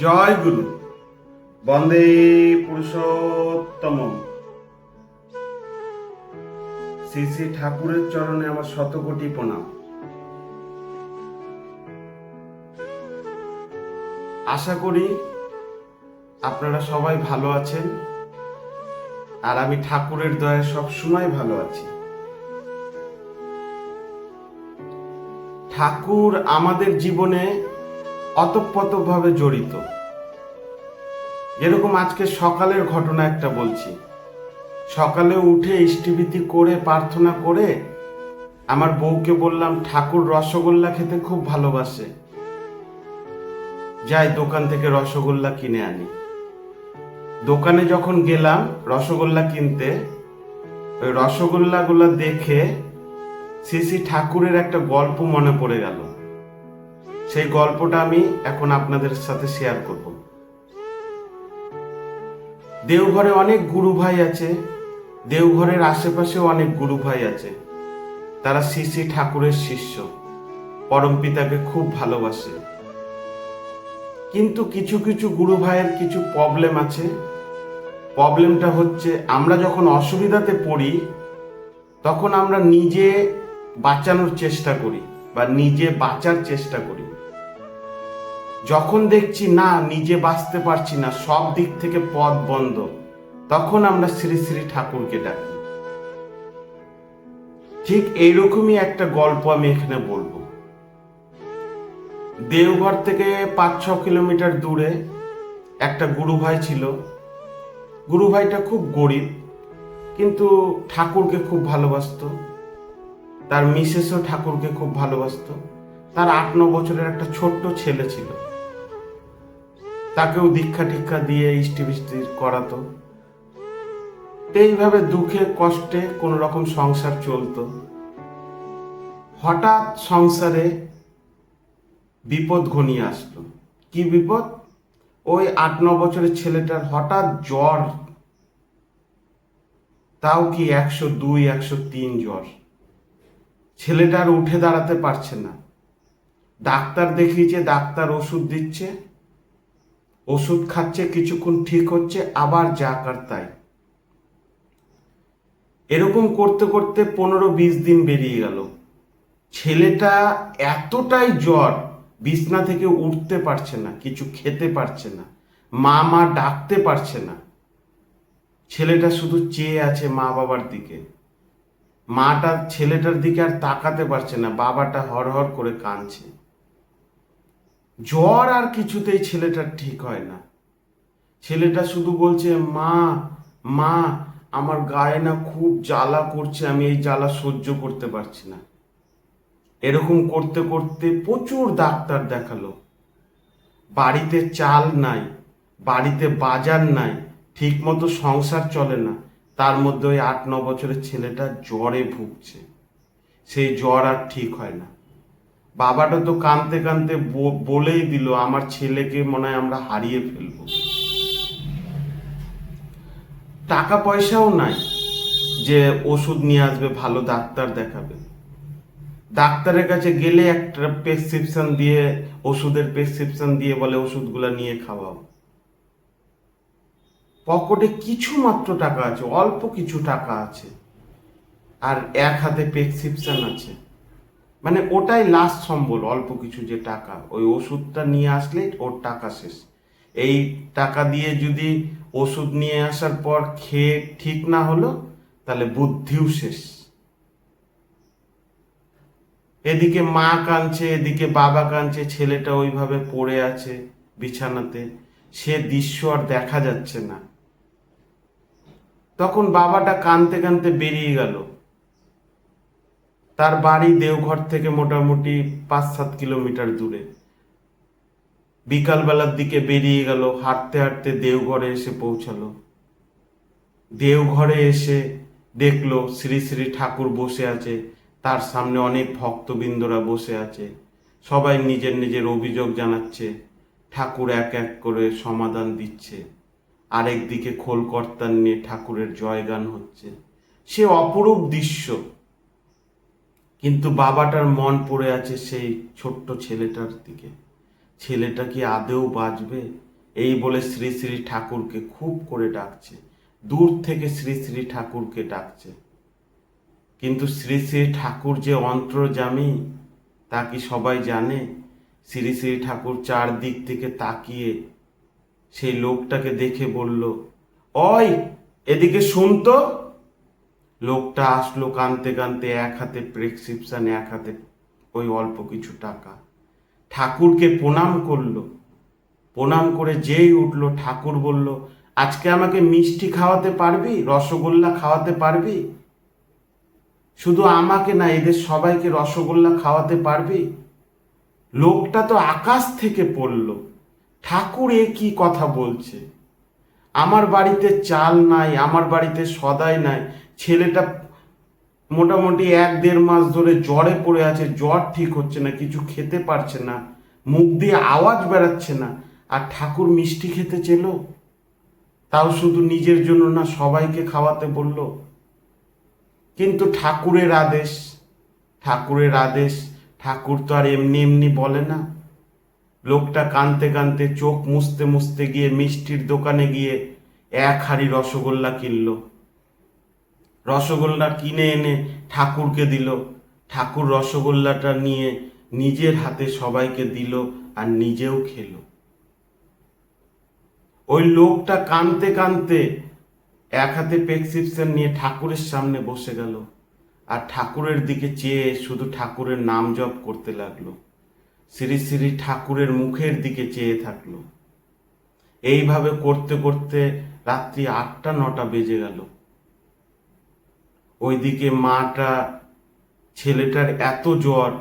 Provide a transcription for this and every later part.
জয় গুরু। বন্দে পুরুষোত্তম। শ্রী শ্রী ঠাকুরের চরণে আমার শতকোটি প্রণাম। আশা করি আপনারা সবাই ভালো আছেন, আর আমি ঠাকুরের দয়ায় সবসময় ভালো আছি। ঠাকুর আমাদের জীবনে অতপ্রতভাবে জড়িত। যেরকম আজকে সকালের ঘটনা একটা বলছি। সকালে উঠে ইষ্টিভীতি করে প্রার্থনা করে আমার বউকে বললাম, ঠাকুর রসগোল্লা খেতে খুব ভালোবাসে, যাই দোকান থেকে রসগোল্লা কিনে আনি। দোকানে যখন গেলাম রসগোল্লা কিনতে, ওই রসগোল্লাগুলো দেখে শ্রী শ্রী ঠাকুরের একটা গল্প মনে পড়ে গেল। সেই গল্পটা আমি এখন আপনাদের সাথে শেয়ার করব। দেওঘরে অনেক গুরু ভাই আছে, দেওঘরের আশেপাশেও অনেক গুরু ভাই আছে। তারা শ্রী শ্রী ঠাকুরের শিষ্য, পরম পিতাকে খুব ভালোবাসে। কিন্তু কিছু কিছু গুরু ভাইয়ের কিছু প্রবলেম আছে। প্রবলেমটা হচ্ছে, আমরা যখন অসুবিধাতে পড়ি তখন আমরা নিজে বাঁচানোর চেষ্টা করি বা নিজে বাঁচার চেষ্টা করি। যখন দেখছি না নিজে বাঁচতে পারছি না, সব দিক থেকে পথ বন্ধ, তখন আমরা শ্রী শ্রী ঠাকুরকে ডাকি। ঠিক এইরকমই একটা গল্প আমি এখানে বলবো। দেওঘর থেকে 5-6 কিলোমিটার দূরে একটা গুরু ভাই ছিল। গুরু ভাইটা খুব গরিব, কিন্তু ঠাকুরকে খুব ভালোবাসতো। তার মিসেসও ঠাকুরকে খুব ভালোবাসতো। তার 8-9 বছরের একটা ছোট্ট ছেলে ছিল, তাকেও দীক্ষা টিক্ষা দিয়ে ইষ্টিবৃষ্টি করাতো। এইভাবে দুঃখে কষ্টে কোন রকম সংসার চলতো। হঠাৎ সংসারে বিপদ ঘনিয়ে আসলো। কি বিপদ? ওই 8-9 বছরের ছেলেটার হঠাৎ জ্বর, তাও কি 102, 103 জ্বর। ছেলেটার উঠে দাঁড়াতে পারছে না। ডাক্তার দেখিয়েছে, ডাক্তার ওষুধ দিচ্ছে, ওষুধ খাচ্ছে, কিছুক্ষণ ঠিক হচ্ছে, আবার যা কার তাই। এরকম করতে করতে 15-20 দিন বেরিয়ে গেল। ছেলেটা এতটাই জ্বর, বিছনা থেকে উঠতে পারছে না, কিছু খেতে পারছে না, মা মা ডাকতে পারছে না। ছেলেটা শুধু চেয়ে আছে মা বাবার দিকে। মাটা ছেলেটার দিকে আর তাকাতে পারছে না, বাবাটা হরহর করে কাঁদছে। জ্বর আর কিছুতেই ছেলেটার ঠিক হয় না। ছেলেটা শুধু বলছে, মা মা, আমার গায়ে না খুব জ্বালা করছে, আমি এই জ্বালা সহ্য করতে পারছি না। এরকম করতে করতে প্রচুর ডাক্তার দেখালো। বাড়িতে চাল নাই, বাড়িতে বাজার নাই, ঠিক মতো সংসার চলে না। তার মধ্যে ওই 8-9 বছরের ছেলেটা জ্বরে ভুগছে। সেই জ্বর আর ঠিক হয় না। বাবাটা তো কাঁদতে কাঁদতে বলেই দিল, আমার ছেলেকে মনে হয় আমরা হারিয়ে ফেলবো। টাকা পয়সাও নাই যে ওষুধ নিয়ে আসবে, ভালো ডাক্তার দেখাবে। ডাক্তারের কাছে গেলে একটা প্রেসক্রিপশন দিয়ে, ওষুধের প্রেসক্রিপশন দিয়ে বলে ওষুধগুলো নিয়ে খাওয়াও। পকেটে কিছু মাত্র টাকা আছে, অল্প কিছু টাকা আছে, আর এক হাতে প্রেসক্রিপশন আছে। মানে ওটাই লাস্ট সম্বল, অল্প কিছু যে টাকা, ওই ওষুধটা নিয়ে আসলে ওর টাকা শেষ। এই টাকা দিয়ে যদি ওষুধ নিয়ে আসার পর খেয়ে ঠিক না হলো, তাহলে বুদ্ধিও শেষ। এদিকে মা কাঁদছে, এদিকে বাবা কাঁদছে, ছেলেটা ওইভাবে পড়ে আছে বিছানাতে। সে দৃশ্য আর দেখা যাচ্ছে না। তখন বাবাটা কাঁদতে কাঁদতে বেরিয়ে গেল। তার বাড়ি দেওঘর থেকে মোটামুটি 5-7 কিলোমিটার দূরে। বিকালবেলার দিকে বেরিয়ে গেল, হাঁটতে হাঁটতে দেওঘরে এসে পৌঁছালো। দেওঘরে এসে দেখলো শ্রী শ্রী ঠাকুর বসে আছে, তার সামনে অনেক ভক্তবৃন্দরা বসে আছে। সবাই নিজের নিজের অভিযোগ জানাচ্ছে, ঠাকুর এক এক করে সমাধান দিচ্ছে। আরেক দিকে খোলকর্তার নিয়ে ঠাকুরের জয়গান হচ্ছে। সে অপরূপ দৃশ্য। কিন্তু বাবাটার মন পড়ে আছে সেই ছোট্ট ছেলেটার দিকে। ছেলেটা কি আদেও বাঁচবে? এই বলে শ্রী শ্রী ঠাকুরকে খুব করে ডাকছে, দূর থেকে শ্রী শ্রী ঠাকুরকে ডাকছে। কিন্তু শ্রী শ্রী ঠাকুর যে অন্তর্যামী তা কি সবাই জানে? শ্রী শ্রী ঠাকুর চারদিক থেকে তাকিয়ে সেই লোকটাকে দেখে বলল, ওই এদিকে শুন তো। লোকটা আসলো কাঁদতে কাঁদতে, এক হাতে প্রেসক্রিপশন, এক হাতে ওই অল্প কিছু টাকা। ঠাকুরকে প্রণাম করলো। প্রণাম করে যেই উঠলো, ঠাকুর বলল, আজকে আমাকে মিষ্টি খাওয়াতে পারবি, রসগোল্লা খাওয়াতে পারবি? শুধু আমাকে না, এদের সবাইকে রসগোল্লা খাওয়াতে পারবি? লোকটা তো আকাশ থেকে পড়ল। ঠাকুর এ কি কথা বলছে? আমার বাড়িতে চাল নাই, আমার বাড়িতে সদাই নাই, ছেলেটা মোটামুটি 1-1.5 মাস ধরে জ্বরে পড়ে আছে, জ্বর ঠিক হচ্ছে না, কিছু খেতে পারছে না, মুখ দিয়ে আওয়াজ বেরাচ্ছে না, আর ঠাকুর মিষ্টি খেতে চেল? তাও শুধু নিজের জন্য না, সবাইকে খাওয়াতে বলল। কিন্তু ঠাকুরের আদেশ, ঠাকুরের আদেশ, ঠাকুর তো আর এমনি এমনি বলে না। লোকটা কাঁদতে কাঁদতে চোখ মুছতে মুছতে গিয়ে মিষ্টির দোকানে গিয়ে 1 হাঁড়ি রসগোল্লা কিনল। রসগোল্লা কিনে এনে ঠাকুরকে দিল। ঠাকুর রসগোল্লাটা নিয়ে নিজের হাতে সবাইকে দিল আর নিজেও খেল। ওই লোকটা কাঁদতে কাঁদতে এক হাতে প্রেসক্রিপশন নিয়ে ঠাকুরের সামনে বসে গেল আর ঠাকুরের দিকে চেয়ে শুধু ঠাকুরের নাম জপ করতে লাগলো। শ্রী শ্রী ঠাকুরের মুখের দিকে চেয়ে থাকলো। এইভাবে করতে করতে রাত্রি 8টা-9টা বেজে গেল। ওইদিকে মাটা, ছেলেটার এত জ্বর,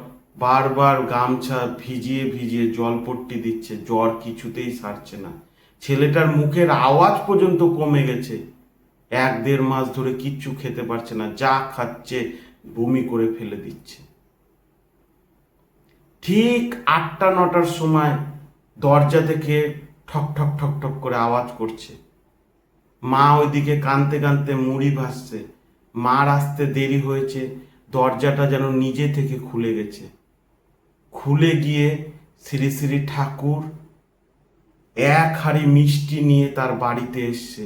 বারবার গামছা ভিজিয়ে ভিজিয়ে জলপট্টি দিচ্ছে, জ্বর কিছুতেই সারছে না। ছেলেটার মুখের আওয়াজ পর্যন্ত কমে গেছে। 1-1.5 মাস ধরে কিচ্ছু খেতে পারছে না, যা খাচ্ছে বমি করে ফেলে দিচ্ছে। ঠিক 8টা-9টার সময় দরজা থেকে ঠক ঠক ঠক ঠক করে আওয়াজ করছে। মা ওইদিকে কাঁদতে কাঁদতে মুড়ি ভাসছে। মার আসতে দেরি হয়েছে, দরজাটা যেন নিজে থেকে খুলে গেছে। খুলে গিয়ে শ্রী শ্রী ঠাকুর 1 হাঁড়ি মিষ্টি নিয়ে তার বাড়িতে এসছে।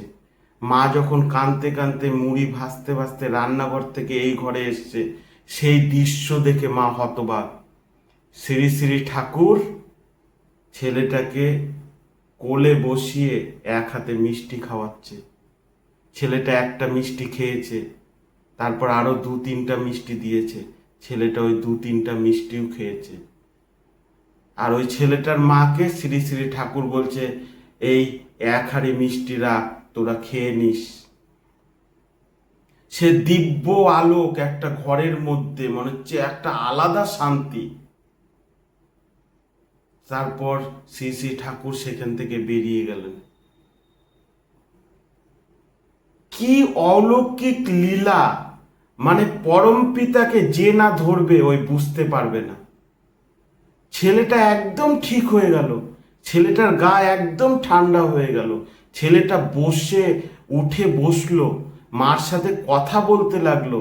মা যখন কাঁদতে কাঁদতে মুড়ি ভাসতে ভাসতে রান্নাঘর থেকে এই ঘরে এসছে, সেই দৃশ্য দেখে মা হতবাক। শ্রী শ্রী ঠাকুর ছেলেটাকে কোলে বসিয়ে 1 হাতে মিষ্টি খাওয়াচ্ছে। ছেলেটা একটা মিষ্টি খেয়েছে, তারপর আরো 2-3টা মিষ্টি দিয়েছে। ছেলেটা ওই 2-3টা মিষ্টিও খেয়েছে। আর ওই ছেলেটার মাকে শ্রী শ্রী ঠাকুর বলছে, এই 1 হাঁড়ি মিষ্টি রাখ, তোরা খেয়ে নিস। সে দিব্য আলোক একটা ঘরের মধ্যে, মনে হচ্ছে একটা আলাদা শান্তি। তারপর শ্রী শ্রী ঠাকুর সেখান থেকে বেরিয়ে গেলেন। কি অলৌকিক লীলা! মানে পরম পিতাকে যে না ধরবে ওই বুঝতে পারবে না। ছেলেটা একদম ঠিক হয়ে গেল, ছেলেটার গা একদম ঠান্ডা হয়ে গেল। ছেলেটা বসে উঠে বসলো, মার সাথে কথা বলতে লাগলো।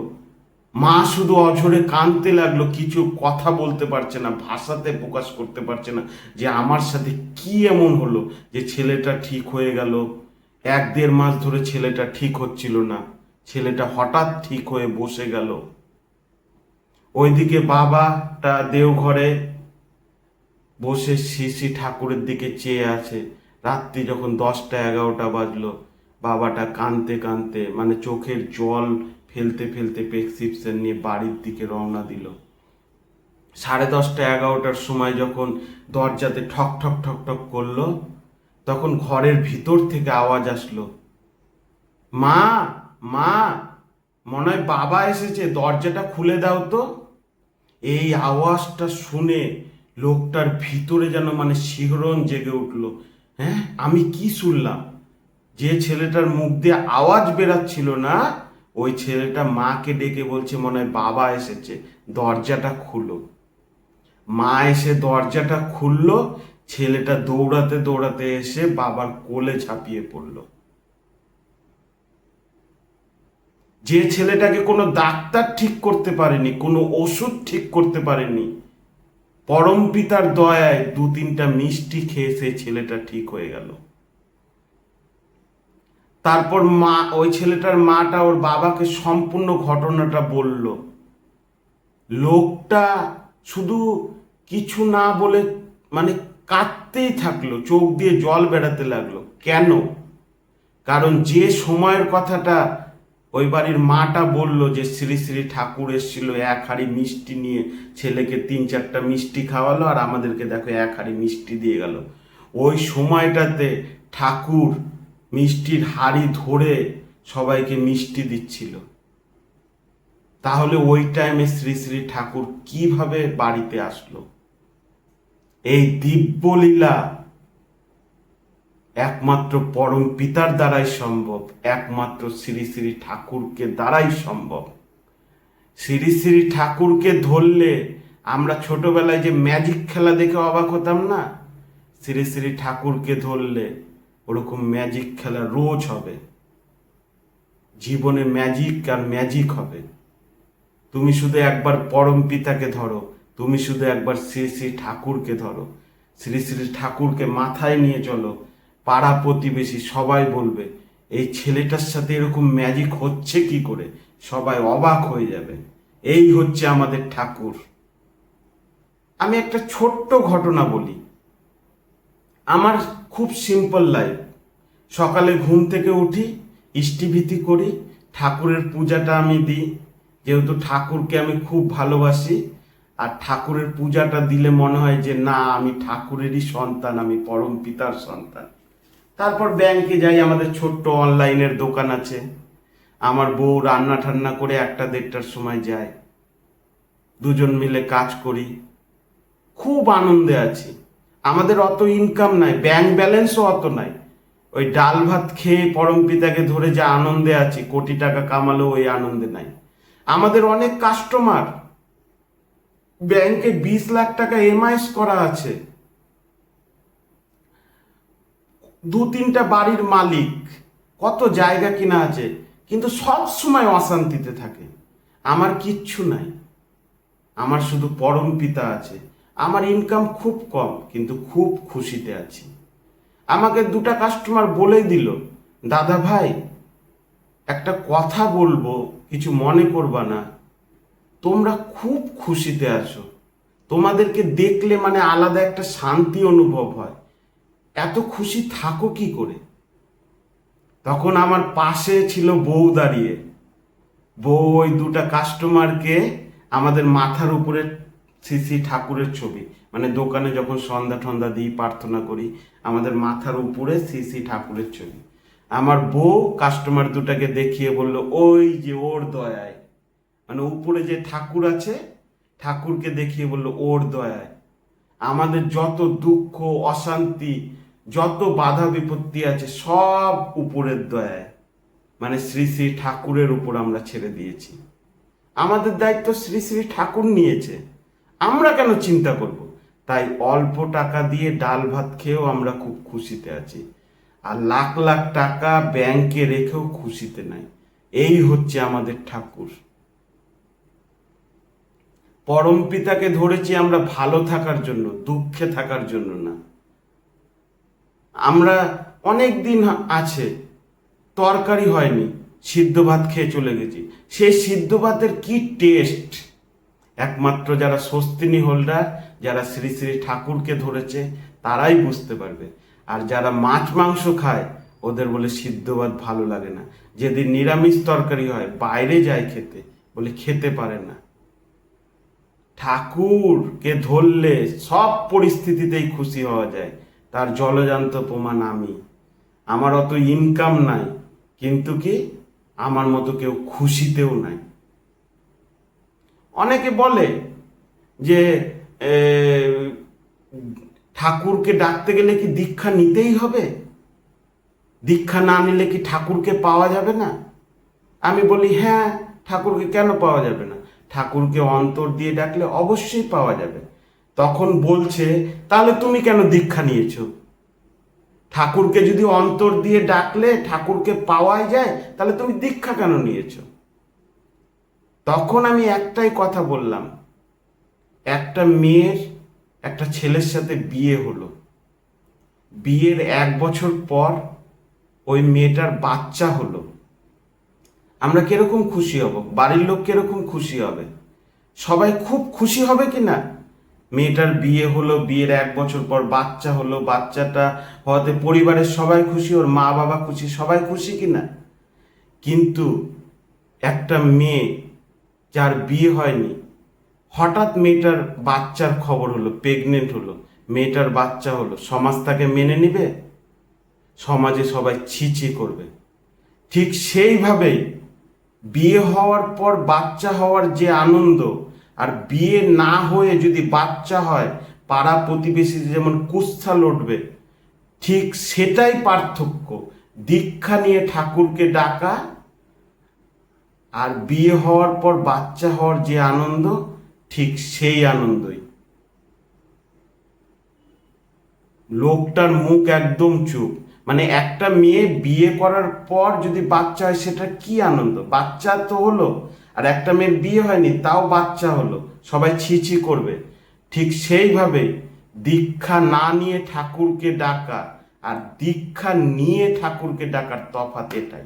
মা শুধু অঝরে কাঁদতে লাগলো, কিছু কথা বলতে পারছে না, ভাষাতে প্রকাশ করতে পারছে না যে আমার সাথে কি এমন হলো যে ছেলেটা ঠিক হয়ে গেল। 1-1.5 মাস ধরে ছেলেটা ঠিক হচ্ছিল না, ছেলেটা হঠাৎ ঠিক হয়ে বসে গেল। ওইদিকে বাবাটা দেওঘরে বসে শ্রী শ্রী ঠাকুরের দিকে চেয়ে আছে। রাত্রি যখন 10টা-11টা বাজলো, বাবাটা কাঁদতে কাঁদতে, মানে চোখের জল ফেলতে ফেলতে প্রেসক্রিপশন নিয়ে বাড়ির দিকে রওনা দিল। 10:30-11টার সময় যখন দরজাতে ঠক ঠক ঠক ঠক করলো, তখন ঘরের ভিতর থেকে আওয়াজ আসলো, মা মা, মনে হয় বাবা এসেছে, দরজাটা খুলে দাও তো। এই আওয়াজটা শুনে লোকটার ভিতরে যেন মানে শিহরণ জেগে উঠলো। হ্যাঁ, আমি কি শুনলাম? যে ছেলেটার মুখ দিয়ে আওয়াজ বেরাচ্ছিল না, ওই ছেলেটা মাকে ডেকে বলছে, মনে হয় বাবা এসেছে, দরজাটা খুলো। মা এসে দরজাটা খুললো, ছেলেটা দৌড়াতে দৌড়াতে এসে বাবার কোলে ঝাঁপিয়ে পড়ল। যে ছেলেটাকে কোনো ডাক্তার ঠিক করতে পারেনি, কোনো ওষুধ ঠিক করতে পারেনি, পরম পিতার দয়ায় 2-3টা মিষ্টি খেয়ে সেই ছেলেটা ঠিক হয়ে গেল। তারপর মা, ওই ছেলেটার মাটা ওর বাবাকে সম্পূর্ণ ঘটনাটা বলল। লোকটা শুধু কিছু না বলে মানে কাঁদতেই থাকলো, চোখ দিয়ে জল বেরাতে লাগলো। কেন? কারণ যে সময়ের কথাটা ওই বাড়ির মাটা বলল যে শ্রী শ্রী ঠাকুর এসেছিল, এক হাঁড়ি মিষ্টি নিয়ে ছেলেকে 3-4টা মিষ্টি খাওয়ালো, আর আমাদেরকে দেখো এক হাঁড়ি মিষ্টি দিয়ে গেল। ওই সময়টাতে ঠাকুর মিষ্টির হাঁড়ি ধরে সবাইকে মিষ্টি দিচ্ছিল। তাহলে ওই টাইমে শ্রী শ্রী ঠাকুর কিভাবে বাড়িতে আসলো? এই দিব্যলীলা একমাত্র পরম পিতার দ্বারাই সম্ভব, একমাত্র শ্রী শ্রী ঠাকুরকে দ্বারাই সম্ভব। শ্রী শ্রী ঠাকুরকে ধরলে আমরা ছোটবেলায় যে ম্যাজিক খেলা দেখে অবাক হতাম না, শ্রী শ্রী ঠাকুরকে ধরলে ওরকম ম্যাজিক খেলা রোজ হবে। জীবনে ম্যাজিক আর ম্যাজিক হবে। তুমি শুধু একবার পরম পিতাকে ধরো, তুমি শুধু একবার শ্রী শ্রী ঠাকুরকে ধরো, শ্রী শ্রী ঠাকুরকে মাথায় নিয়ে চলো, পাড়া প্রতিবেশী সবাই বলবে এই ছেলেটার সাথে এরকম ম্যাজিক হচ্ছে কি করে, সবাই অবাক হয়ে যাবে। এই হচ্ছে আমাদের ঠাকুর। আমি একটা ছোট্ট ঘটনা বলি। আমার খুব সিম্পল লাইফ। সকালে ঘুম থেকে উঠি, ইষ্টিভীতি করি, ঠাকুরের পূজাটা আমি দিই, যেহেতু ঠাকুরকে আমি খুব ভালোবাসি। আর ঠাকুরের পূজাটা দিলে মনে হয় যে না, আমি ঠাকুরেরই সন্তান, আমি পরম পিতার সন্তান। তারপর ব্যাংকে যাই, আমাদের ছোট্ট অনলাইনের দোকান আছে। আমার বউ রান্না ঠান্না করে 1টা-1.5টার সময় যায়, দুজন মিলে কাজ করি, খুব আনন্দে আছি। আমাদের অত ইনকাম নাই, ব্যাংক ব্যালেন্সও অত নাই। ওই ডাল ভাত খেয়ে পরম পিতাকে ধরে যা আনন্দে আছি, কোটি টাকা কামালেও ওই আনন্দে নাই। আমাদের অনেক কাস্টমার, ব্যাংকে 20 লাখ টাকা এমআইএস করা আছে, 2-3টা বাড়ির মালিক, কত জায়গা কিনা আছে, কিন্তু সব সময় অশান্তিতে থাকে। আমার কিচ্ছু নাই, আমার শুধু পরম পিতা আছে। আমার ইনকাম খুব কম, কিন্তু খুব খুশিতে আছি। আমাকে 2টা কাস্টমার বলেই দিল, দাদা ভাই একটা কথা বলবো, কিছু মনে করবা না, তোমরা খুব খুশিতে আছো, তোমাদেরকে দেখলে মানে আলাদা একটা শান্তি অনুভব হয়, এত খুশি থাকো কি করে? তখন আমার পাশে ছিল বউ দাঁড়িয়ে। বউ ওই 2টা কাস্টমারকে আমাদের মাথার উপরে শ্রী শ্রী ঠাকুরের ছবি, মানে দোকানে যখন সন্ধ্যা ঠন্ধ্যা দিই, প্রার্থনা করি, আমাদের মাথার উপরে শ্রী শ্রী ঠাকুরের ছবি। আমার বউ কাস্টমার 2টাকে দেখিয়ে বলল, ওই যে ওর দয়ায়, মানে উপরে যে ঠাকুর আছে, ঠাকুরকে দেখিয়ে বলল ওর দয়ায় আমাদের যত দুঃখ অশান্তি, যত বাধা বিপত্তি আছে, সব উপরের দয়ায়, মানে শ্রী শ্রী ঠাকুরের উপর আমরা ছেড়ে দিয়েছি। আমাদের দায়িত্ব শ্রী শ্রী ঠাকুর নিয়েছে, আমরা কেন চিন্তা করব? তাই অল্প টাকা দিয়ে ডাল ভাত খেয়েও আমরা খুব খুশিতে আছি, আর লাখ লাখ টাকা ব্যাংকে রেখেও খুশিতে নাই। এই হচ্ছে আমাদের ঠাকুর। পরম পিতাকে ধরেছি আমরা ভালো থাকার জন্য, দুঃখে থাকার জন্য না। আমরা অনেক দিন আছে তরকারি হয়নি, সিদ্ধ ভাত খেয়ে চলে গেছি, সেই সিদ্ধ ভাতের কি টেস্ট একমাত্র যারা স্বস্তিনী হোল্ডার, যারা শ্রী শ্রী ঠাকুরকে ধরেছে, তারাই বুঝতে পারবে। আর যারা মাছ মাংস খায়, ওদের বলে সিদ্ধ ভাত ভালো লাগে না। যেদিন নিরামিষ তরকারি হয়, বাইরে যায় খেতে, বলে খেতে পারে না। ঠাকুরকে ধরলে সব পরিস্থিতিতেই খুশি হওয়া যায়, তার জলজান্ত প্রমাণ আমি। আমার অত ইনকাম নাই, কিন্তু কি আমার মতো কেউ খুশিতেও নাই। অনেকে বলে যে ঠাকুরকে ডাকতে গেলে কি দীক্ষা নিতেই হবে, দীক্ষা না নিলে কি ঠাকুরকে পাওয়া যাবে না? আমি বলি হ্যাঁ, ঠাকুরকে কেন পাওয়া যাবে না? ঠাকুরকে অন্তর দিয়ে ডাকলে অবশ্যই পাওয়া যাবে। তখন বলছে, তাহলে তুমি কেন দীক্ষা নিয়েছো? ঠাকুরকে যদি অন্তর দিয়ে ডাকলে ঠাকুরকে পাওয়াই যায়, তাহলে তুমি দীক্ষা কেন নিয়েছো? তখন আমি একটাই কথা বললাম, একটা মেয়ের একটা ছেলের সাথে বিয়ে হলো, বিয়ের 1 বছর পর ওই মেয়েটার বাচ্চা হলো, আমরা কিরকম খুশি হব? বাড়ির লোক কিরকম খুশি হবে? সবাই খুব খুশি হবে কি না? মেয়েটার বিয়ে হলো, বিয়ের 1 বছর পর বাচ্চা হলো, বাচ্চাটা হওয়াতে পরিবারের সবাই খুশি, ওর মা বাবা খুশি, সবাই খুশি কি না? কিন্তু একটা মেয়ে যার বিয়ে হয়নি, হঠাৎ মেয়েটার বাচ্চার খবর হলো, প্রেগনেন্ট হলো, মেয়েটার বাচ্চা হলো, সমাজ তাকে মেনে নিবে? সমাজে সবাই ছি ছি করবে। ঠিক সেইভাবেই বিয়ে হওয়ার পর বাচ্চা হওয়ার যে আনন্দ, আর বিয়ে না হয়ে যদি বাচ্চা হয়, পাড়া প্রতিবেশী যেমন কুৎসা লড়বে, ঠিক সেটাই পার্থক্য। দীক্ষা নিয়ে ঠাকুরকে ডাকা আর বিয়ে হওয়ার পর বাচ্চা হওয়ার যে আনন্দ, ঠিক সেই আনন্দই। লোকটার মুখ একদম চুপ। মানে একটা মেয়ে বিয়ে করার পর যদি বাচ্চা হয়, সেটা কি আনন্দ? বাচ্চা তো হলো। আর একটা মেয়ের বিয়ে হয়নি, তাও বাচ্চা হলো, সবাই ছি ছি করবে। ঠিক সেইভাবে দীক্ষা না নিয়ে ঠাকুরকে ডাকা আর দীক্ষা নিয়ে ঠাকুরকে ডাকার তফাৎ এটাই।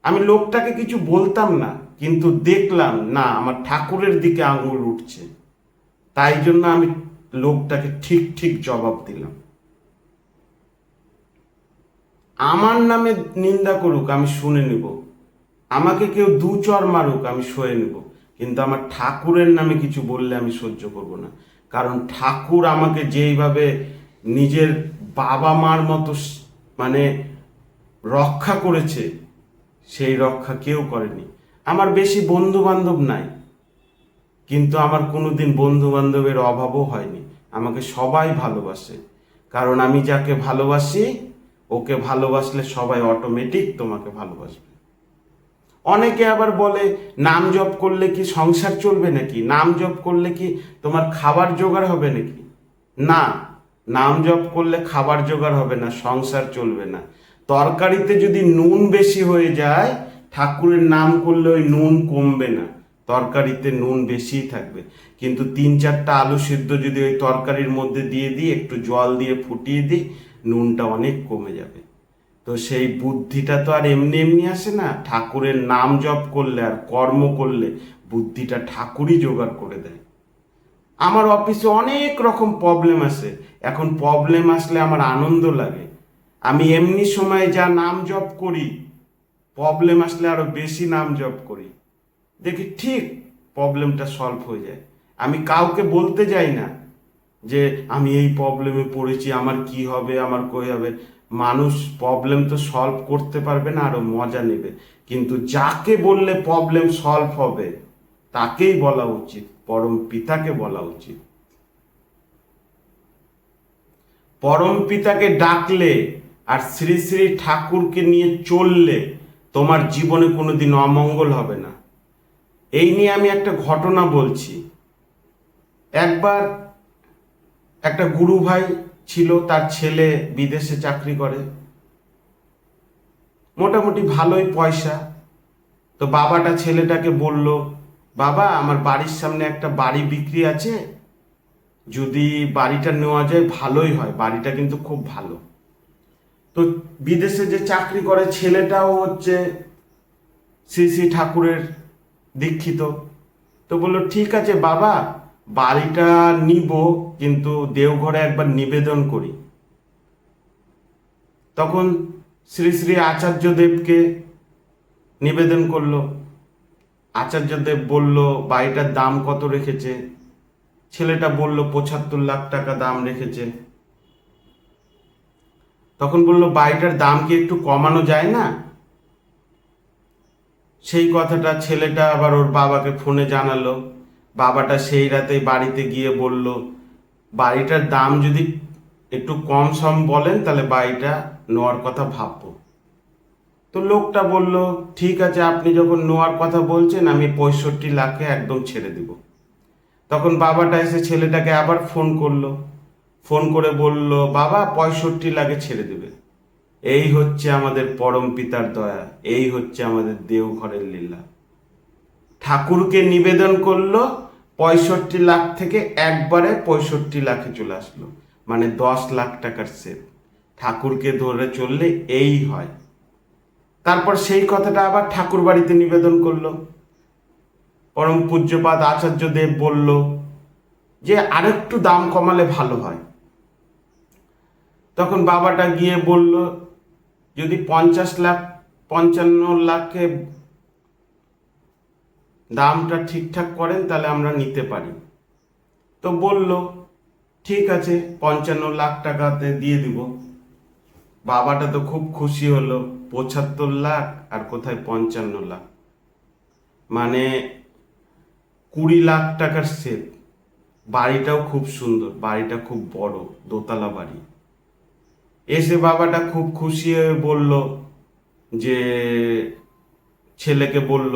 আমি লোকটাকে কিছু বলতাম না, কিন্তু দেখলাম না আমার ঠাকুরের দিকে আঙুল উঠছে, তাই জন্য আমি লোকটাকে ঠিক ঠিক জবাব দিলাম। আমার নামে নিন্দা করুক, আমি শুনে নিব। আমাকে কেউ 2 চর মারুক, আমি সয়ে নেব। কিন্তু আমার ঠাকুরের নামে কিছু বললে আমি সহ্য করব না। কারণ ঠাকুর আমাকে যেইভাবে নিজের বাবা মার মতো মানে রক্ষা করেছে, সেই রক্ষা কেউ করেনি। আমার বেশি বন্ধু বান্ধব নাই, কিন্তু আমার কোনোদিন বন্ধু বান্ধবের অভাবও হয়নি। আমাকে সবাই ভালোবাসে, কারণ আমি যাকে ভালোবাসি, ওকে ভালোবাসলে সবাই অটোমেটিক তোমাকে ভালোবাসবে। অনেকে আবার বলে, নাম জপ করলে কি সংসার চলবে নাকি? নাম জপ করলে কি তোমার খাবার জোগাড় হবে নাকি? না, নাম জপ করলে খাবার জোগাড় হবে না, সংসার চলবে না। তরকারিতে যদি নুন বেশি হয়ে যায়, ঠাকুরের নাম করলে ওই নুন কমবে না, তরকারিতে নুন বেশিই থাকবে। কিন্তু 3-4টা আলু সিদ্ধ যদি ওই তরকারির মধ্যে দিয়ে দিই, একটু জল দিয়ে ফুটিয়ে দিই, নুনটা অনেক কমে যাবে। তো সেই বুদ্ধিটা তো আর এমনি এমনি আসে না। ঠাকুরের নাম জপ করলে আর কর্ম করলে বুদ্ধিটা ঠাকুরই জোগাড় করে দেয়। আমার অফিসে অনেক রকম প্রবলেম আসে, এখন প্রবলেম আসলে আমার আনন্দ লাগে। আমি এমনি সময় যা নাম জপ করি, প্রবলেম আসলে আরো বেশি নাম জপ করি, দেখি ঠিক প্রবলেমটা সলভ হয়ে যায়। আমি কাউকে বলতে যাই না যে আমি এই প্রবলেমে পড়েছি, আমার কি হবে, আমার কই হবে। মানুষ প্রবলেম তো সলভ করতে পারবে না, আরো মজা নেবে। কিন্তু যাকে বললে প্রবলেম সলভ হবে, তাকেই বলা উচিত, পরম পিতাকে বলা উচিত। পরম পিতাকে ডাকলে আর শ্রী শ্রী ঠাকুরকে নিয়ে চললে তোমার জীবনে কোনোদিন অমঙ্গল হবে না। এই নিয়ে আমি একটা ঘটনা বলছি। একবার একটা গুরু ভাই ছিল, তার ছেলে বিদেশে চাকরি করে, মোটামুটি ভালোই পয়সা। তো বাবাটা ছেলেটাকে বলল, বাবা আমার বাড়ির সামনে একটা বাড়ি বিক্রি আছে, যদি বাড়িটা নেওয়া যায় ভালোই হয়, বাড়িটা কিন্তু খুব ভালো। তো বিদেশে যে চাকরি করে ছেলেটাও হচ্ছে শ্রী শ্রী ঠাকুরের দীক্ষিত। তো বললো, ঠিক আছে বাবা, বাড়িটা নিব, কিন্তু দেওঘরে একবার নিবেদন করি। তখন শ্রী শ্রী আচার্যদেবকে নিবেদন করলো। আচার্যদেব বলল, বাড়িটার দাম কত রেখেছে? ছেলেটা বলল 75 লাখ টাকা দাম রেখেছে। তখন বলল, বাড়িটার দাম কি একটু কমানো যায় না? সেই কথাটা ছেলেটা আবার ওর বাবাকে ফোনে জানালো। বাবাটা সেই রাতেই বাড়িতে গিয়ে বলল, বাড়িটার দাম যদি একটু কম সম বলেন, তাহলে বাড়িটা নেওয়ার কথা ভাববো। তো লোকটা বলল, ঠিক আছে, আপনি যখন নেওয়ার কথা বলছেন, আমি 65 লাখে একদম ছেড়ে দিব। তখন বাবাটা এসে ছেলেটাকে আবার ফোন করলো, ফোন করে বলল, বাবা 65 লাখে ছেড়ে দেবে। এই হচ্ছে আমাদের পরম পিতার দয়া, এই হচ্ছে আমাদের দেওঘরের লীলা। ঠাকুরকে নিবেদন করলো, 65 লাখ থেকে একবারে 65 লাখে চলে আসলো, মানে 10 লাখ টাকার সেভ। ঠাকুরকে ধরে চললে এই হয়। তারপর সেই কথাটা আবার ঠাকুর বাড়িতে নিবেদন করলো। পরম পূজ্যপাদ আচার্যদেব বলল যে আরেকটু দাম কমালে ভালো হয়। তখন বাবাটা গিয়ে বলল যদি 50 লাখ 55 লাখে দামটা ঠিকঠাক করেন তাহলে আমরা নিতে পারি। তো বলল ঠিক আছে, 55 লাখ টাকাতে দিয়ে দিব। বাবাটা তো খুব খুশি হলো, 75 লাখ আর কোথায় 55 লাখ, মানে 20 লাখ টাকার সেট। বাড়িটাও খুব সুন্দর, বাড়িটা খুব বড়, দোতলা বাড়ি। এসে বাবাটা খুব খুশি হয়ে বলল যে ছেলেকে বলল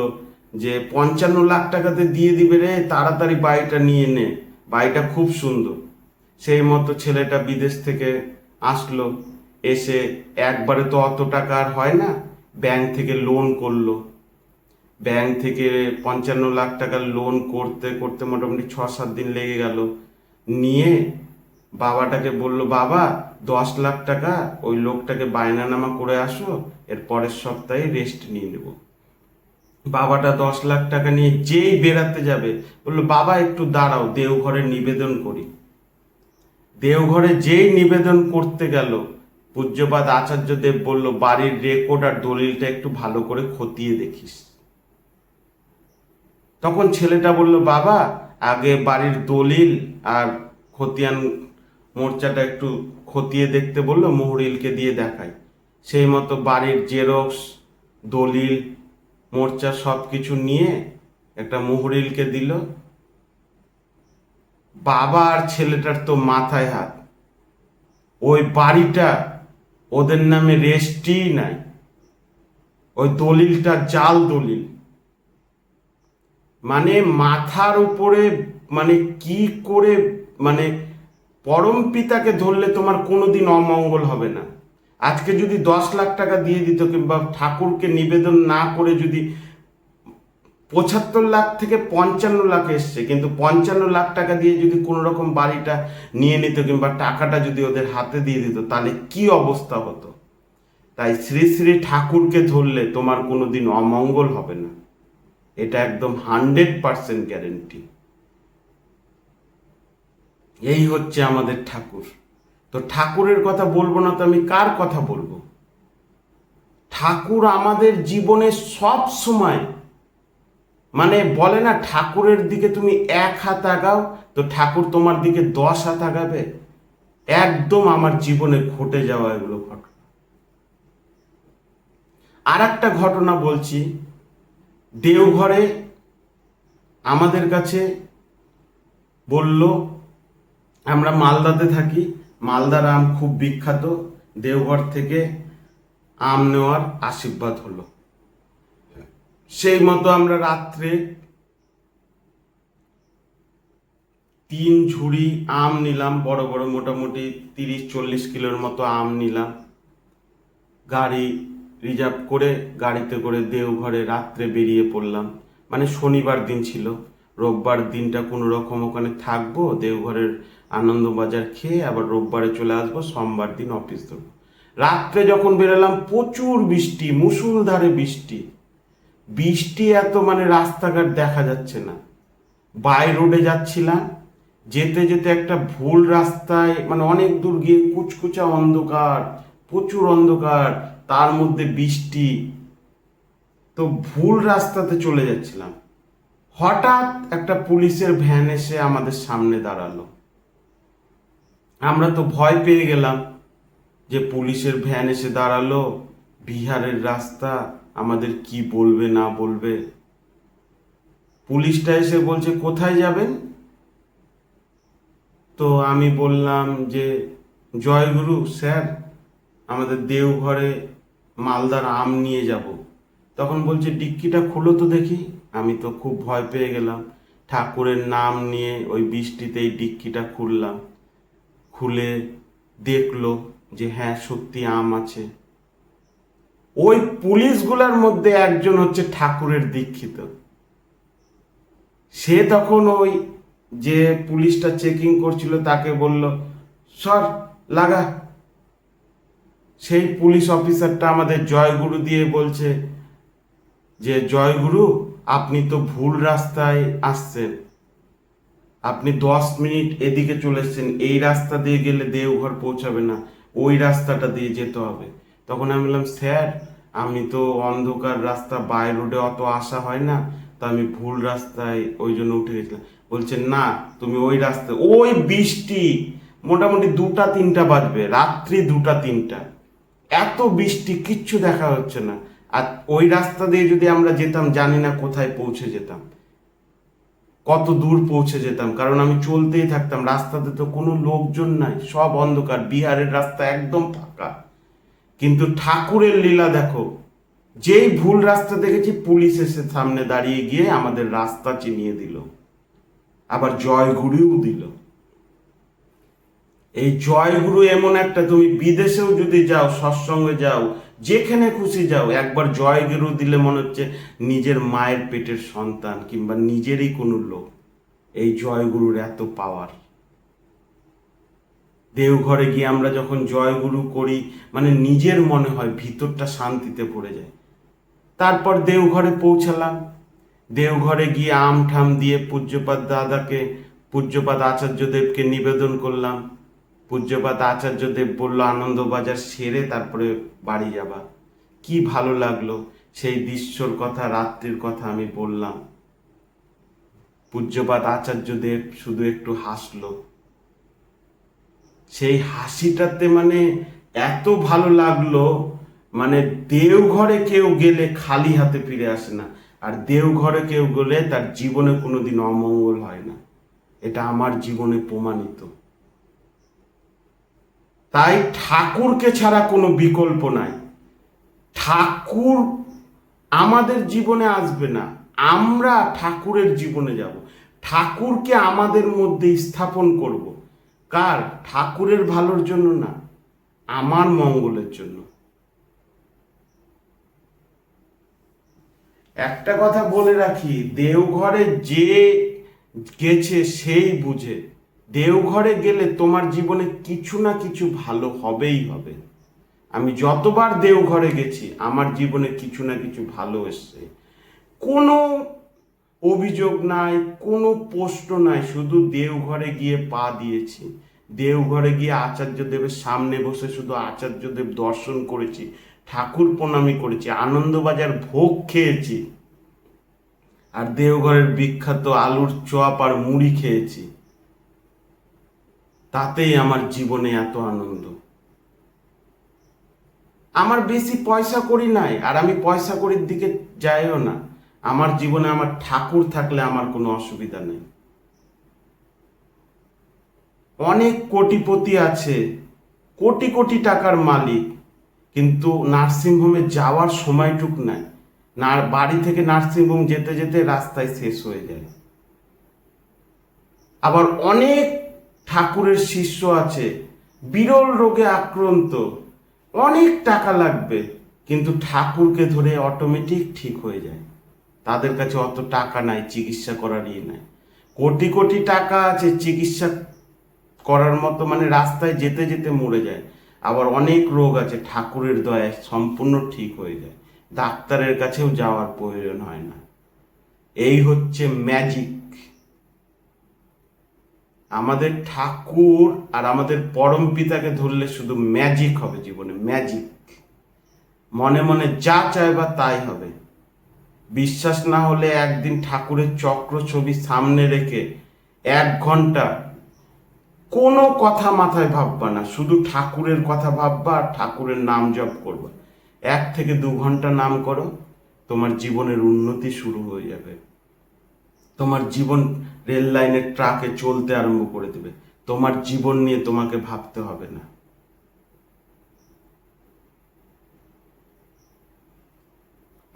যে 55 লাখ টাকাতে দিয়ে দিবে রে, তাড়াতাড়ি বাড়িটা নিয়ে নে, বাড়িটা খুব সুন্দর। সেই মতো ছেলেটা বিদেশ থেকে আসলো, এসে একবারে তো অত টাকা আর হয় না, ব্যাংক থেকে লোন করলো। ব্যাংক থেকে 55 লাখ টাকার লোন করতে করতে মোটামুটি 6-7 দিন লেগে গেল। নিয়ে বাবাটাকে বলল বাবা 10 লাখ টাকা ওই লোকটাকে বায়নানামা করে আসো, এর পরের সপ্তাহে রেস্ট নিয়ে নেব। বাবাটা 10 লাখ টাকা নিয়ে যেই বেরাতে যাবে বললো বাবা একটু দাঁড়াও, দেওঘরে নিবেদন করি। দেওঘরে যেই নিবেদন করতে গেল, পূজ্যপাদ আচার্যদেব বলল বাড়ির রেকর্ড আর দলিলটা একটু ভালো করে খতিয়ে দেখিস। তখন ছেলেটা বলল বাবা আগে বাড়ির দলিল আর খতিয়ান মোর্চাটা একটু খতিয়ে দেখতে বললো, মোহরিলকে দিয়ে দেখাই। সেই মতো বাড়ির জেরক্স, দলিল, মোর্চা সব কিছু নিয়ে একটা মোহরিলকে দিল। বাবা আর ছেলেটার তো মাথায় হাত, ওই বাড়িটা ওদের নামে রেস্টই নাই, ওই দলিলটা জাল দলিল। মানে মাথার উপরে, মানে কি করে, মানে পরম পিতাকে ধরলে তোমার কোনোদিন অমঙ্গল হবে না। আজকে যদি 10 লাখ টাকা দিয়ে দিত, কিংবা ঠাকুরকে নিবেদন না করে যদি 75 লাখ থেকে 55 লাখ এসছে, কিন্তু 55 লাখ টাকা দিয়ে যদি কোনো রকম বাড়িটা নিয়ে নিত, কিংবা টাকাটা যদি ওদের হাতে দিয়ে দিত, তাহলে কি অবস্থা হতো। তাই শ্রী শ্রী ঠাকুরকে ধরলে তোমার কোনোদিন অমঙ্গল হবে না, এটা একদম 100% গ্যারেন্টি। এই হচ্ছে আমাদের ঠাকুর। তো ঠাকুরের কথা বলবো না তো আমি কার কথা বলবো? ঠাকুর আমাদের জীবনে সব সময়, মানে বলে না ঠাকুরের দিকে তুমি 1 হাত আগাও তো ঠাকুর তোমার দিকে 10 হাত আগাবে। একদম আমার জীবনে ঘটে যাওয়া এগুলো ঘটনা। আর একটা ঘটনা বলছি। দেওঘরে আমাদের কাছে বলল, আমরা মালদাতে থাকি, মালদার আম খুব বিখ্যাত, দেওঘর থেকে আম নেওয়ার আশীর্বাদ হলো। সেই মতো আমরা রাত্রে 3 ঝুড়ি আম নিলাম, বড় বড়, মোটামুটি 30-40 কিলোর মতো আম নিলাম। গাড়ি রিজার্ভ করে গাড়িতে করে দেওঘরে রাত্রে বেরিয়ে পড়লাম। মানে শনিবার দিন ছিল, রোববার দিনটা কোনো রকম ওখানে থাকবো, দেওঘরের আনন্দবাজার খেয়ে আবার রোববারে চলে আসবো, সোমবার দিন অফিস ধরবো। রাত্রে যখন বেরোলাম প্রচুর বৃষ্টি, মুষলধারে বৃষ্টি। বৃষ্টি এত, মানে রাস্তাঘাট দেখা যাচ্ছে না। বাই রোডে যাচ্ছিলাম, যেতে যেতে একটা ভুল রাস্তায়, মানে অনেক দূর গিয়ে কুচকুচা অন্ধকার, প্রচুর অন্ধকার, তার মধ্যে বৃষ্টি, তো ভুল রাস্তাতে চলে যাচ্ছিলাম। হঠাৎ একটা পুলিশের ভ্যান এসে আমাদের সামনে দাঁড়ালো। আমরা তো ভয় পেয়ে গেলাম যে পুলিশের ভ্যান এসে দাঁড়ালো, বিহারের রাস্তা, আমাদের কি বলবে না বলবে। পুলিশটা এসে বলছে কোথায় যাবেন? তো আমি বললাম যে জয়গুরু স্যার, আমাদের দেওঘরে মালদার আম নিয়ে যাব। তখন বলছে ডিক্কিটা খুলো তো দেখি। আমি তো খুব ভয় পেয়ে গেলাম, ঠাকুরের নাম নিয়ে ওই বৃষ্টিতেই ডিক্কিটা খুললাম। খুলে দেখলো যে হ্যাঁ সত্যি আম আছে। ওই পুলিশগুলোর মধ্যে একজন হচ্ছে ঠাকুরের দীক্ষিত। সে তখন ওই যে পুলিশটা চেকিং করছিল তাকে বলল সর, লাগা। সেই পুলিশ অফিসারটা আমাদের জয়গুরু দিয়ে বলছে যে জয়গুরু, আপনি তো ভুল রাস্তায় আসছেন, আপনি 10 মিনিট এদিকে চলে এসেছেন, এই রাস্তা দিয়ে গেলে দেওঘর পৌঁছাবে না, ওই রাস্তাটা দিয়ে যেতে হবে। তখন আমি বললাম, স্যার আমি তো অন্ধকার রাস্তা বাই রোডে অত আসা হয় না, তো আমি ভুল রাস্তায় ওই জন্য উঠে গেছিলাম। বলছে না, তুমি ওই রাস্তায়, ওই বৃষ্টি মোটামুটি 2টা 3টা বাজবে, রাত্রি 2টা 3টা, এত বৃষ্টি, কিচ্ছু দেখা হচ্ছে না। আর ওই রাস্তা দিয়ে যদি আমরা যেতাম, জানি না কোথায় পৌঁছে যেতাম, কত দূর পৌঁছে যেতাম, কারণ আমি চলতেই থাকতাম, রাস্তাতে তো কোনো লোকজন নাই, সব অন্ধকার, বিহারের রাস্তা একদম ফাঁকা। কিন্তু ঠাকুরের লীলা দেখো, যেই ভুল রাস্তা দেখেছি, পুলিশ এসে সামনে দাঁড়িয়ে গিয়ে আমাদের রাস্তা চিনিয়ে দিল, আবার জয়গুরুও দিল। এই জয়গুরু এমন একটা, তুমি বিদেশেও যদি যাও, সৎসঙ্গে যাও, যেখানে খুশি যাও, একবার জয়গুরু দিলে মনে হচ্ছে নিজের মায়ের পেটের সন্তান কিংবা নিজেরই কোনো লোক। এই জয়গুরুর এত পাওয়ার। দেওঘরে গিয়ে আমরা যখন জয়গুরু করি, মানে নিজের মনে হয় ভিতরটা শান্তিতে ভরে যায়। তারপর দেওঘরে পৌঁছালাম, দেওঘরে গিয়ে আম ঠাম দিয়ে পূজ্যপাদ দাদাকে, পূজ্যপাদ আচার্যদেবকে নিবেদন করলাম। পূজ্যপাদ আচার্যদেব বলল আনন্দবাজার সেরে তারপরে বাড়ি যাবা। কি ভালো লাগলো, সেই দৃশ্যর কথা, রাত্রির কথা আমি বললাম। পূজ্যপাদ আচার্যদেব শুধু একটু হাসলো, সেই হাসিটাতে মানে এত ভালো লাগলো, মানে দেওঘরে কেউ গেলে খালি হাতে ফিরে আসে না, আর দেওঘরে কেউ গেলে তার জীবনে কোনোদিন অমঙ্গল হয় না, এটা আমার জীবনে প্রমাণিত। তাই ঠাকুরকে ছাড়া কোনো বিকল্প নাই। ঠাকুর আমাদের জীবনে আসবে না, আমরা ঠাকুরের জীবনে যাব, ঠাকুরকে আমাদের মধ্যে স্থাপন করব। কার? ঠাকুরের ভালোর জন্য না, আমার মঙ্গলের জন্য। একটা কথা বলে রাখি, দেওঘরে যে গেছে সেই বুঝে। দেওঘরে গেলে তোমার জীবনে কিছু না কিছু ভালো হবেই হবে। আমি যতবার দেওঘরে গেছি, আমার জীবনে কিছু না কিছু ভালো এসছে। কোনো অভিযোগ নাই, কোনো প্রশ্ন নাই, শুধু দেওঘরে গিয়ে পা দিয়েছি, দেওঘরে গিয়ে আচার্যদেবের সামনে বসে শুধু আচার্যদেব দর্শন করেছি, ঠাকুর প্রণামী করেছি, আনন্দবাজার ভোগ খেয়েছি, আর দেওঘরের বিখ্যাত আলুর চপ আর মুড়ি খেয়েছি। তাতেই আমার জীবনে এত আনন্দ। আমার বেশি পয়সা করি নাই, আর আমি পয়সা করির দিকে যাইও না। আমার জীবনে আমার ঠাকুর থাকলে আমার কোনো অসুবিধা নেই। অনেক কোটিপতি আছে, কোটি কোটি টাকার মালিক, কিন্তু নার্সিংহোমে যাওয়ার সময়টুক নাই, না বাড়ি থেকে নার্সিংহোম যেতে যেতে রাস্তায় শেষ হয়ে যায়। আবার অনেক ঠাকুরের শিষ্য আছে, বিরল রোগে আক্রান্ত, অনেক টাকা লাগবে, কিন্তু ঠাকুরকে ধরে অটোমেটিক ঠিক হয়ে যায়। তাদের কাছে অত টাকা নাই, চিকিৎসা করার নাই। কোটি কোটি টাকা আছে, চিকিৎসা করার মতো, মানে রাস্তায় যেতে যেতে মরে যায়। আবার অনেক রোগ আছে, ঠাকুরের দয়ায় সম্পূর্ণ ঠিক হয়ে যায়, ডাক্তারের কাছেও যাওয়ার প্রয়োজন হয় না। এই হচ্ছে ম্যাজিক। আমাদের ঠাকুর আর আমাদের পরম পিতাকে ধরলে শুধু ম্যাজিক হবে জীবনে, ম্যাজিক। মনে মনে যা চাইবা তাই হবে। বিশ্বাস না হলে একদিন ঠাকুরের চক্র ছবি সামনে রেখে 1 ঘন্টা কোনো কথা মাথায় ভাববা না, শুধু ঠাকুরের কথা ভাববা আর ঠাকুরের নাম জপ করবা। 1 থেকে 2 ঘন্টা নাম করো, তোমার জীবনের উন্নতি শুরু হয়ে যাবে। তোমার জীবন রেল লাইনের ট্রাকে চলতে আরম্ভ করে দেবে। তোমার জীবন নিয়ে তোমাকে ভাবতে হবে না।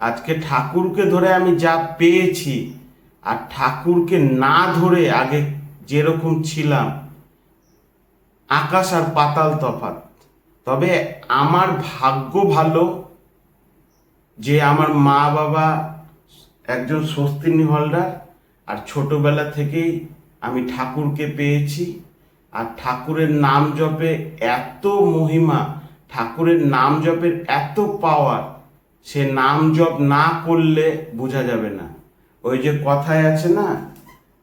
আজকে ঠাকুরকে ধরে আমি যা পেয়েছি, আর ঠাকুরকে না ধরে আগে যেরকম ছিলাম, আকাশ আর পাতাল তফাৎ। তবে আমার ভাগ্য ভালো যে আমার মা বাবা একজন স্বস্তিনী হলদার, আর ছোটবেলা থেকেই আমি ঠাকুরকে পেয়েছি। আর ঠাকুরের নাম জপে এত মহিমা, ঠাকুরের নাম জপের এত পাওয়ার, সে নাম জপ না করলে বোঝা যাবে না। ওই যে কথায় আছে না,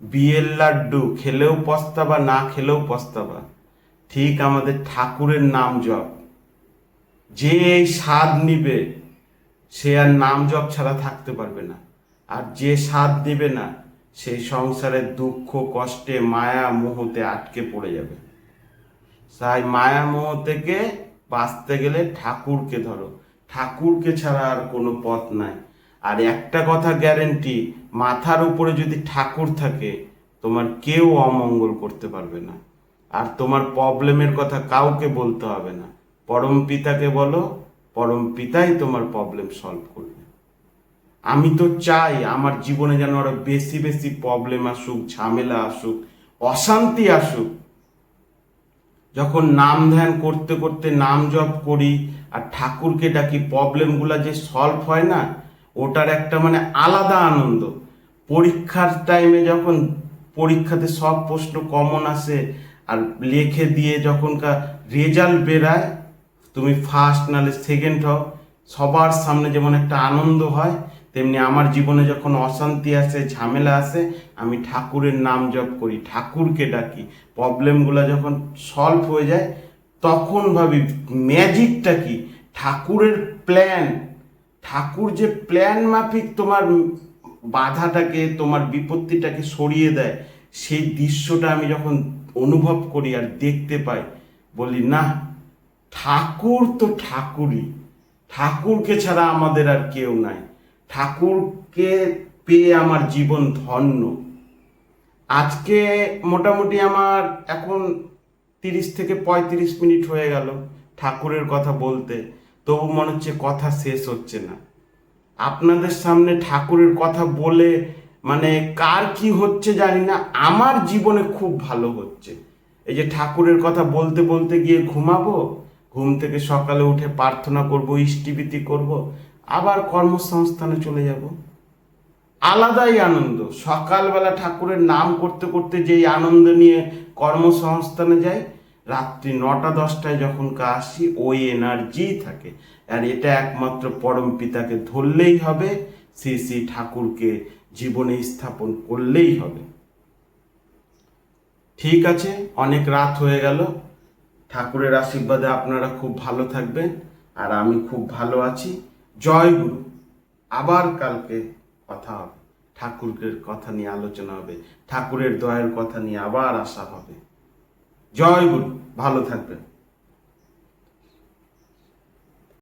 বিয়ের লাড্ডু খেলেও পস্তাবা, না খেলেও পস্তাবা। ঠিক আমাদের ঠাকুরের নাম জপ, যে এই স্বাদ নিবে সে আর নাম জপ ছাড়া থাকতে পারবে না। আর যে স্বাদ নিবে না, সেই সংসারের দুঃখ কষ্টে মায়া মোহতে আটকে পড়ে যাবে। তাই মায়া মোহ থেকে বাঁচতে গেলে ঠাকুরকে ধরো, ঠাকুরকে ছাড়া আর কোনো পথ নাই। আর একটা কথা গ্যারেন্টি, মাথার উপরে যদি ঠাকুর থাকে তোমার কেউ অমঙ্গল করতে পারবে না। আর তোমার প্রবলেমের কথা কাউকে বলতে হবে না, পরম পিতাকে বলো, পরম পিতাই তোমার প্রবলেম সলভ করবে। আমি তো চাই আমার জীবনে যেন আরো বেশি বেশি প্রবলেম আসুক, ঝামেলা আসুক, অশান্তি আসুক। যখন নাম ধ্যান করতে করতে নাম জপ করি আর ঠাকুরকে ডাকি, প্রবলেমগুলো যে সলভ হয় না, ওটার একটা মানে আলাদা আনন্দ। পরীক্ষার টাইমে যখন পরীক্ষাতে সব প্রশ্ন কমন আসে আর লিখে দিয়ে যখনকার রেজাল্ট বেরায়, তুমি ফার্স্ট নাহলে সেকেন্ড হও, সবার সামনে যেমন একটা আনন্দ হয়, তেমনি আমার জীবনে যখন অশান্তি আসে, ঝামেলা আসে, আমি ঠাকুরের নাম জপ করি, ঠাকুরকে ডাকি, প্রবলেমগুলো যখন সলভ হয়ে যায় তখন ভাবি ম্যাজিকটা কি, ঠাকুরের প্ল্যান। ঠাকুর যে প্ল্যান মাফিক তোমার বাধাটাকে, তোমার বিপত্তিটাকে সরিয়ে দেয়, সেই দৃশ্যটা আমি যখন অনুভব করি আর দেখতে পাই, বলি না, ঠাকুর তো ঠাকুরই, ঠাকুরকে ছাড়া আমাদের আর কেউ নাই। ঠাকুরকে পেয়ে আমার জীবন ধন্য। আজকে মোটামুটি আমার এখন 30 থেকে 35 মিনিট হয়ে গেল ঠাকুরের কথা বলতে, তবু মনে হচ্ছে কথা শেষ হচ্ছে না। আপনাদের সামনে ঠাকুরের কথা বলে মানে কার কি হচ্ছে জানি না, আমার জীবনে খুব ভালো হচ্ছে। এই যে ঠাকুরের কথা বলতে বলতে গিয়ে ঘুমাবো, ঘুম থেকে সকালে উঠে প্রার্থনা করব, ইষ্টিবীতি করব, আবার কর্মসংস্থানে চলে যাব। আলাদাই আনন্দ। সকালবেলা ঠাকুরের নাম করতে করতে যেই আনন্দ নিয়ে কর্মসংস্থানে যাই, রাত্রি 9টা-10টায় যখন আসি ওই এনার্জি থাকে। আর এটা একমাত্র পরম পিতাকে ধরলেই হবে, শ্রী শ্রী ঠাকুরকে জীবনে স্থাপন করলেই হবে। ঠিক আছে, অনেক রাত হয়ে গেল। ঠাকুরের আশীর্বাদে আপনারা খুব ভালো থাকবেন, আর আমি খুব ভালো আছি। জয় গুরু। আবার কালকে কথা হবে, ঠাকুরের কথা নিয়ে আলোচনা হবে, ঠাকুরের দয়ার কথা নিয়ে আবার আসা হবে। জয় গুরু, ভালো থাকবেন।